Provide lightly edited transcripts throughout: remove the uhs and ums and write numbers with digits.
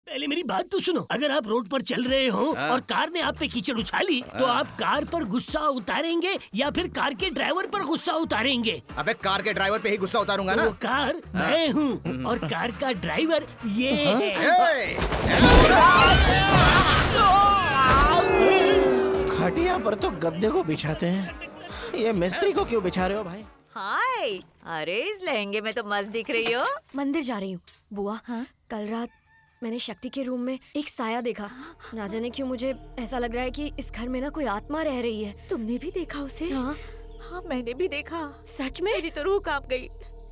पहले मेरी बात तो सुनो। अगर आप रोड पर चल रहे हो और कार ने आप पे कीचड़ उछाली तो आप कार पर गुस्सा उतारेंगे या फिर कार के ड्राइवर पर गुस्सा उतारेंगे? अबे कार के ड्राइवर पे ही गुस्सा उतारूंगा ना। वो कार मैं हूँ और कार का ड्राइवर ये है। खटिया पर तो गद्दे को बिछाते हैं, ये मिस्त्री को क्यों बिछा रहे हो भाई? हाय, अरे इस लहंगे में तो मस्त दिख रही हो। मंदिर जा रही हूँ बुआ। हाँ? कल रात मैंने शक्ति के रूम में एक साया देखा। ना जाने क्यों मुझे ऐसा लग रहा है कि इस घर में ना कोई आत्मा रह रही है। तुमने भी देखा उसे? हाँ। हाँ, मैंने भी देखा। सच में? मेरी तो रूह कांप गई।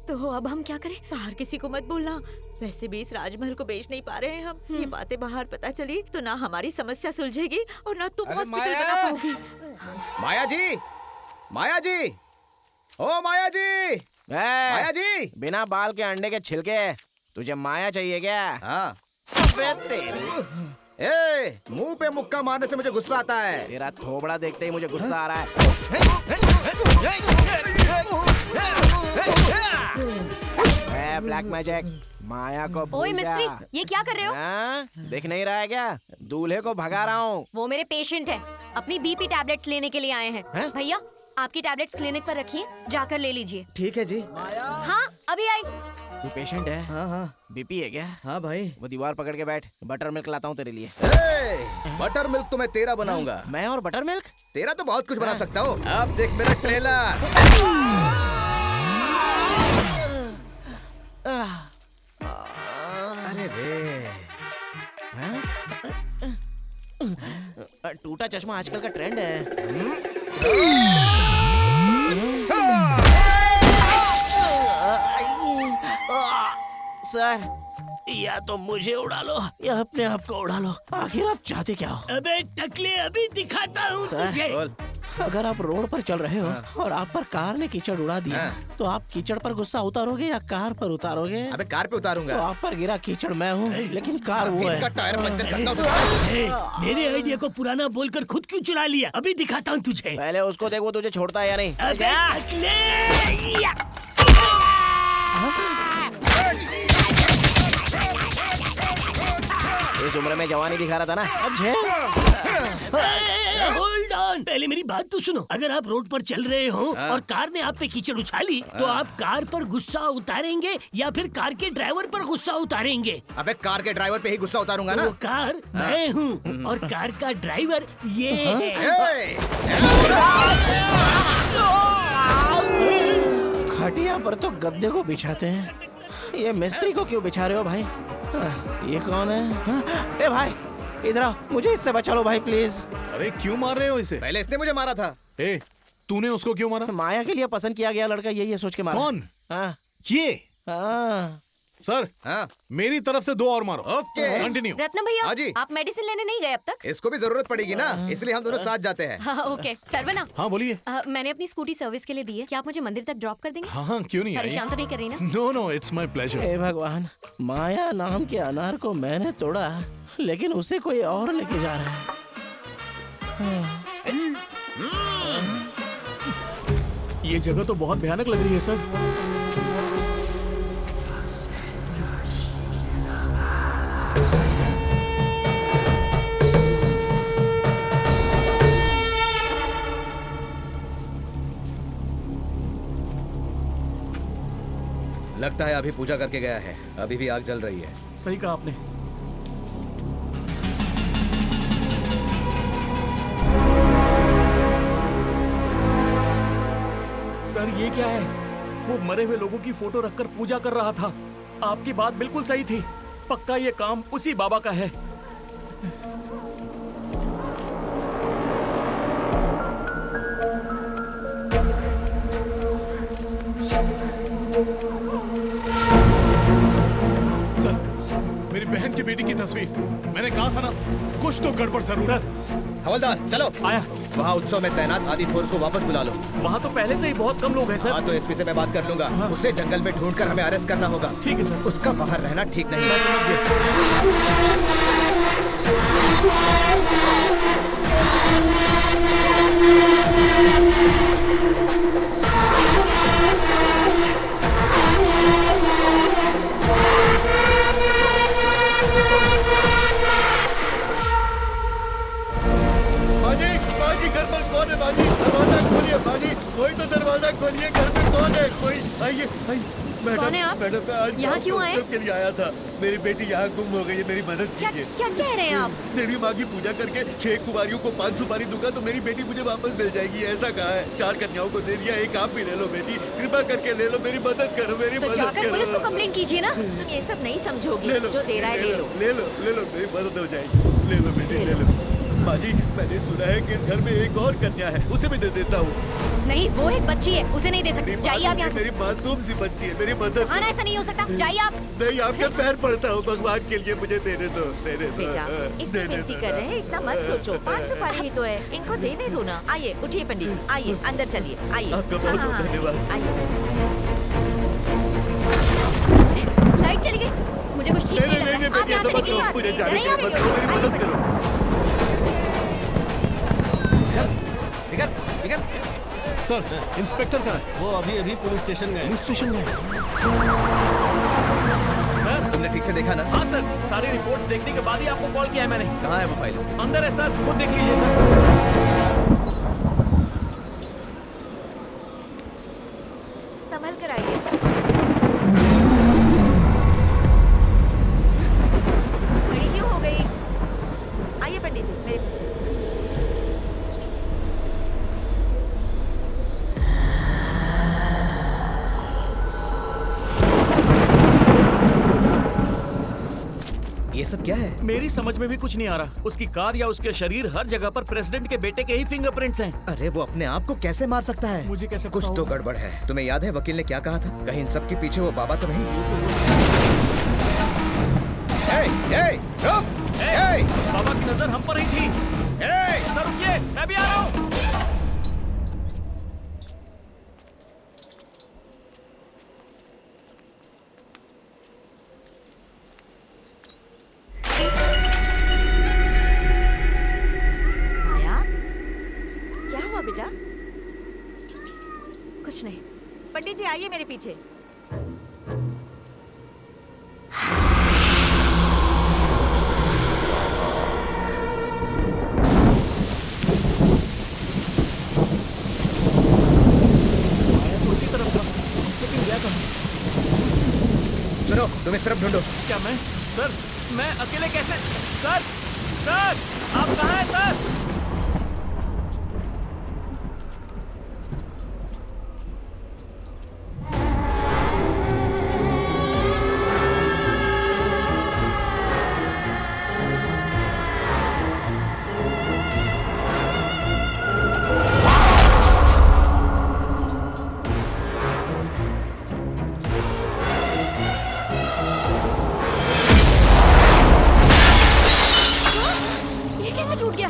तो अब हम क्या करें? बाहर किसी को मत बोलना। वैसे भी इस राजमहल को बेच नहीं पा रहे हैं हम। ये बातें बाहर पता चली तो ना हमारी समस्या सुलझेगी और ना तुम हॉस्पिटल बना पाओगी। माया जी, माया जी, ओ माया जी, माया जी। बिना बाल के अंडे के छिलके, तुझे माया चाहिए क्या? हाँ। तेरी मुंह पे मुक्का मारने से मुझे गुस्सा आता है। तेरा थोबड़ा देखते ही मुझे गुस्सा आ रहा है। ब्लैक मैजिक, माया को भूल ओए मिस्त्री, जा। ये क्या कर रहे हो? हाँ? दिख नहीं रहा है क्या? दूल्हे को भगा रहा हूँ। वो मेरे पेशेंट हैं, अपनी बीपी टैबलेट्स लेने के लिए आए हैं। भैया आपकी टैबलेट्स क्लिनिक पर रखिए, जाकर ले लीजिए। ठीक है जी। हाँ अभी आई। तू पेशेंट है? हाँ हाँ बीपी है क्या? हाँ भाई। वो दीवार पकड़ के बैठ, बटर मिल्क लाता हूँ तेरे लिए। बटर मिल्क तो मैं तेरा बनाऊंगा। मैं और बटर मिल्क? तेरा तो बहुत कुछ बना सकता हूँ। अब देख मेरा ट्रेलर। अरे रे, टूटा चश्मा आजकल का ट्रेंड है। सर, या तो मुझे उड़ा लो या अपने आप को उड़ा लो। आखिर आप चाहते क्या हो? अबे टकले, अभी दिखाता हूँ सर, तुझे। बोल। अगर आप रोड पर चल रहे हो और आप पर कार ने कीचड़ उड़ा दिया, तो आप कीचड़ पर गुस्सा उतारोगे या कार पर उतारोगे? अबे कार पे उतारूंगा। तो आप पर गिरा कीचड़ मैं हूँ, लेकिन कार वो इसका है। टायर पंचर करता हूँ। ए, मेरे आइडिया को पुराना बोलकर खुद क्यों चुरा लिया? अभी दिखाता हूँ तुझे। पहले उसको देख, वो तुझे छोड़ता है या नहीं। अबे टकले, या। इस उम्र में जवानी दिखा रहा था ना, अब झेल। होल्ड ऑन, पहले मेरी बात तो सुनो। अगर आप रोड पर चल रहे हो और कार ने आप पे कीचड़ उछाली तो आप कार पर गुस्सा उतारेंगे या फिर कार के ड्राइवर पर गुस्सा उतारेंगे? अबे कार के ड्राइवर पे ही गुस्सा उतारूंगा ना। वो कार मैं हूँ और कार का ड्राइवर ये है। खटिया पर तो गद्दे को बिछाते हैं, ये मिस्त्री को क्यों बिछा रहे हो भाई? ये कौन है? ए भाई इधर आओ, मुझे इससे बचा लो भाई प्लीज। अरे क्यों मार रहे हो इसे? पहले इसने मुझे मारा था। ए, तूने उसको क्यों मारा? माया के लिए पसंद किया गया लड़का यही सोच के मारा। कौन? हाँ ये हाँ। सर, हाँ मेरी तरफ से 2 और मारो। ओके। कंटिन्यू। रत्न हाँ जी। भैया, आप मेडिसिन लेने नहीं गए अब तक? इसको भी जरूरत पड़ेगी ना, इसलिए हम दोनों साथ जाते हैं। हाँ ओके। सरवना, हाँ बोलिए। मैंने अपनी स्कूटी सर्विस के लिए दी है, क्या आप मुझे मंदिर तक ड्रॉप कर देंगे? हाँ हाँ क्यों नहीं आई? परेशान तो नहीं कर रही ना? No no, it's my pleasure. हे भगवान, माया नाम के अनार को मैंने तोड़ा, लेकिन उसे कोई और लेके जा रहा है। ये जगह तो बहुत भयानक लग रही है सर। लगता है अभी पूजा करके गया है, अभी भी आग जल रही है। सही कहा आपने। सर ये क्या है? वो मरे हुए लोगों की फोटो रखकर पूजा कर रहा था। आपकी बात बिल्कुल सही थी, पक्का ये काम उसी बाबा का है। सर, मेरी बहन की बेटी की तस्वीर, मैंने कहा था ना कुछ तो गड़बड़ जरूर है। हवलदार चलो। आया। वहाँ उत्सव में तैनात आदि फोर्स को वापस बुला लो। वहाँ तो पहले से ही बहुत कम लोग हैं सर। हाँ तो एसपी से मैं बात कर लूंगा। उसे जंगल में ढूंढकर हमें अरेस्ट करना होगा। ठीक है सर। उसका बाहर रहना ठीक नहीं मैं है। समझ गया। मैं आज यहाँ क्यों आए? के लिए आया था। मेरी बेटी यहाँ गुम हो गई है, मेरी मदद क्या कीजिए। क्या कह रहे हैं आप? देवी माँ की पूजा करके 6 कुमारियों को 5 सुपारी दूंगा तो मेरी बेटी मुझे वापस मिल जाएगी, ऐसा कहा है। 4 कन्याओं को दे दिया, एक आप भी ले लो बेटी, कृपा करके ले लो, मेरी मदद करो, मेरी तो मदद जाकर करो। पुलिस को कंप्लेंट कीजिए ना। तुम ये सब नहीं समझोगी, ले लो, जो दे रहा है ले लो। ले लो, ले लो, मेरी मदद हो जाएगी। ले लो बेटी, ले लो। माँ जी, मैंने सुना है कि इस घर में एक और कन्या है, उसे भी दे देता हूँ। नहीं, वो एक बच्ची है, उसे नहीं दे सकते। जाइए आप यहाँ से। मेरी मासूम सी बच्ची है, मेरी मदद। हाँ ना, ऐसा नहीं हो सकता। जाइए आप। नहीं, आपके पैर पड़ता हूँ, भगवान के लिए मुझे देने दो, देने दो। बेटा इतनी मिनती कर रहे हैं, इतना मत सोचो। 5 सुपारी ही तो है, इनको देने दो ना। आइए उठिए पंडित जी, आइए अंदर चलिए, आइए। आपका बहुत बहुत धन्यवाद। आइए। लाइट चली गई, मुझे कुछ ठीक नहीं लग रहा है। आप यहाँ से निकलिए। मुझे जाने नहीं, की आप मत करो, मेरी आइए, मदद करो। सर, इंस्पेक्टर कहाँ है? वो अभी पुलिस स्टेशन गए। पुलिस स्टेशन में। सर तुमने ठीक से देखा ना? हाँ सर, सारी रिपोर्ट्स देखने के बाद ही आपको कॉल किया है मैंने। कहाँ है वो फाइल? अंदर है सर, खुद देख लीजिए सर। संभल कर आइए। बड़ी क्यों हो गई? आइए पंडित जी, मेरे पीछे। ये सब क्या है? मेरी समझ में भी कुछ नहीं आ रहा। उसकी कार या उसके शरीर, हर जगह पर प्रेसिडेंट के बेटे के ही फिंगरप्रिंट्स हैं। अरे वो अपने आप को कैसे मार सकता है? मुझे कैसे कुछ पता तो होगा? गड़बड़ है। तुम्हें याद है वकील ने क्या कहा था? कहीं इन सब के पीछे वो बाबा तो नहीं? रुक! उस बाबा की नजर हम पर ही थी। सर रुकिए, मैं भी आ रहा हूँ। माया, क्या हुआ बेटा? कुछ नहीं। पंडित जी आइए मेरे पीछे। उसी तरफ था, लेकिन गया कहाँ? सुनो, तुम इस तरफ ढूंढो। क्या मैं? सर, मैं अकेले कैसे? सर, सर, आप कहाँ हैं सर? ये कैसे टूट गया?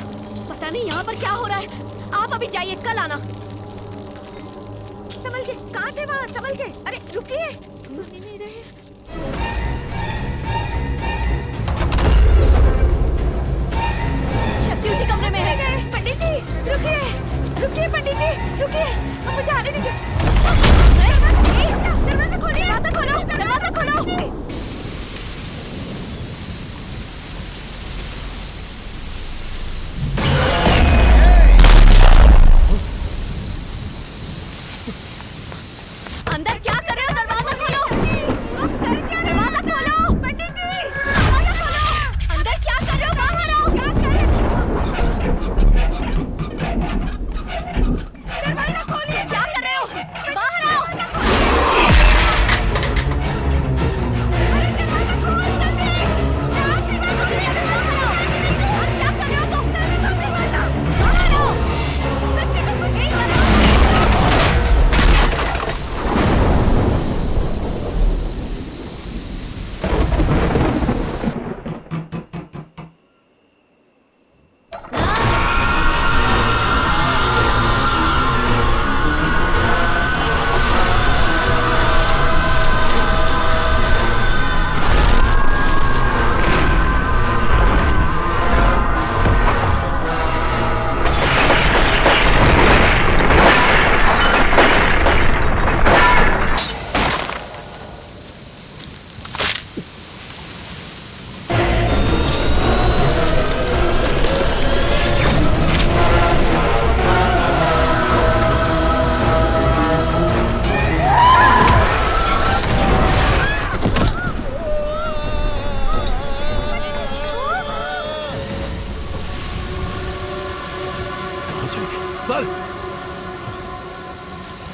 सर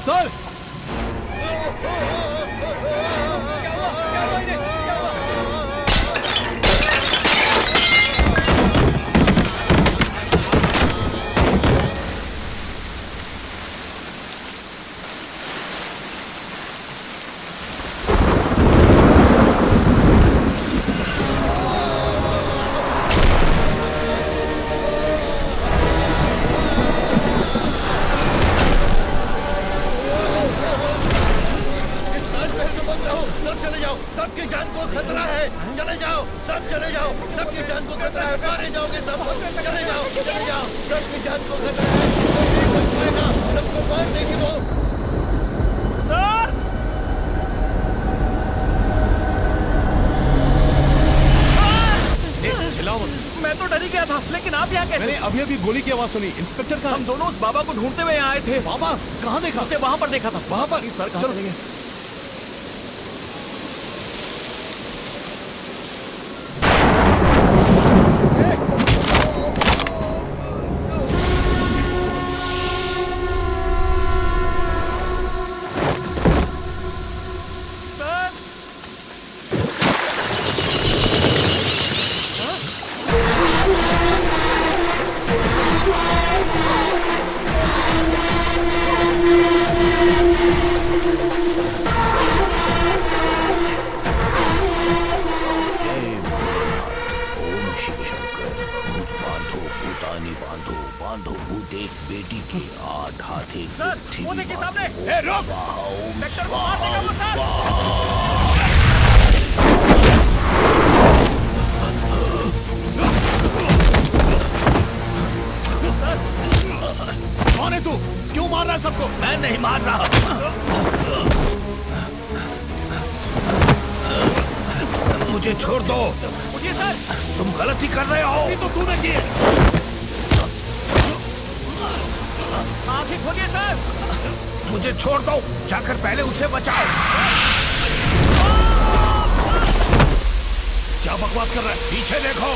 सर सब चले जाओ, सबकी जान को खतरा है। चले जाओ, सब चले जाओ, सबकी जान को खतरा है। मारे जाओगे सब। चले जाओ, चले जाओ, सबकी जान को खतरा है। नहीं बच पाएगा, सबको मार देगी वो। सर चिल्लाओ मत। मैं तो डर ही गया था, लेकिन आप यहाँ कैसे? मैंने अभी अभी गोली की आवाज सुनी। इंस्पेक्टर कहाँ हम है? दोनों उस बाबा को ढूंढते हुए यहाँ आए थे। बाबा कहाँ देखा? उसे वहाँ पर देखा था। वहाँ पर? सर कहाँ चलो। चले गए? सर, वो देखिए सामने। ए, रुक! इंस्पेक्टर को मार देगा वो सर। कौन है तू? क्यों मार रहा है सबको? मैं नहीं मार रहा। मुझे छोड़ दो। उठिए सर। तुम गलती कर रहे हो। ये तो तूने की है। आंखें खोलिए सर। मुझे छोड़ दो, जाकर पहले उसे बचाओ। क्या बकवास कर रहा है? पीछे देखो।